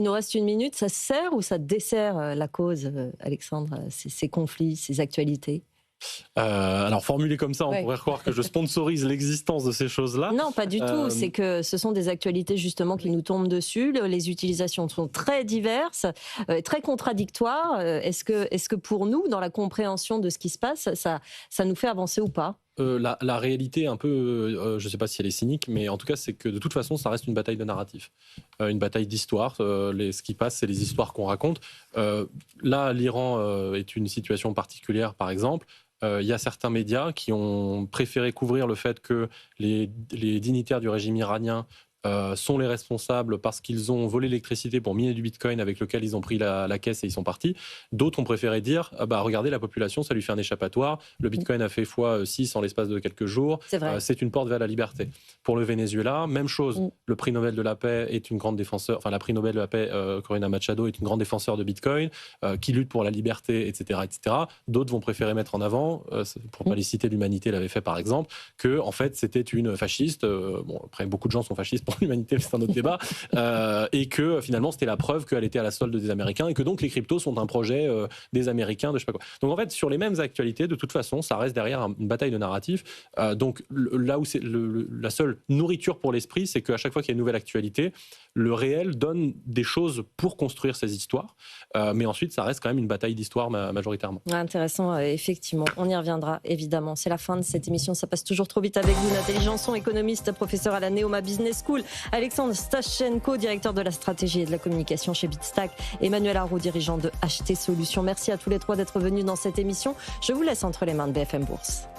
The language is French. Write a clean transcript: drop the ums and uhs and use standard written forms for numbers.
Il nous reste une minute. Ça sert ou ça dessert la cause, Alexandre, ces conflits, ces actualités? Alors formulé comme ça, on Ouais. pourrait croire que je sponsorise l'existence de ces choses-là. Non, pas du tout. C'est Euh, que ce sont des actualités justement qui nous tombent dessus. Les utilisations sont très diverses, très contradictoires. Est-ce que pour nous, dans la compréhension de ce qui se passe, ça nous fait avancer ou pas? la réalité un peu, je ne sais pas si elle est cynique, mais en tout cas, c'est que de toute façon, ça reste une bataille de narratif, une bataille d'histoire. Ce qui passe, c'est les histoires qu'on raconte. Là, l'Iran est une situation particulière, par exemple. Il y a certains médias qui ont préféré couvrir le fait que les dignitaires du régime iranien sont les responsables parce qu'ils ont volé l'électricité pour miner du bitcoin avec lequel ils ont pris la caisse et ils sont partis. D'autres ont préféré dire regardez la population, ça lui fait un échappatoire. Le bitcoin a fait x6 en l'espace de quelques jours. C'est vrai. C'est une porte vers la liberté. Pour le Venezuela, même chose. Le prix Nobel de la paix est une grande défenseur, enfin la prix Nobel de la paix, Corina Machado, est une grande défenseur de bitcoin, qui lutte pour la liberté, etc. etc. D'autres vont préférer mettre en avant, pour ne pas les citer, l'Humanité l'avait fait par exemple, que en fait c'était une fasciste. Bon, après beaucoup de gens sont fascistes pour l'humanité, c'est un autre débat, et que finalement c'était la preuve qu'elle était à la solde des Américains et que donc les cryptos sont un projet des Américains, de je sais pas quoi. Donc en fait, sur les mêmes actualités, de toute façon, ça reste derrière une bataille de narratif. Donc là où c'est la seule nourriture pour l'esprit, c'est qu'à chaque fois qu'il y a une nouvelle actualité, le réel donne des choses pour construire ces histoires, mais ensuite ça reste quand même une bataille d'histoire majoritairement. Intéressant, effectivement. On y reviendra, évidemment. C'est la fin de cette émission. Ça passe toujours trop vite avec vous. Nathalie Janson, économiste, professeure à la Neoma Business School. Alexandre Stachenko, directeur de la stratégie et de la communication chez Bitstack. Emmanuel Arraud, dirigeant de HT Solutions. Merci à tous les trois d'être venus dans cette émission. Je vous laisse entre les mains de BFM Bourse.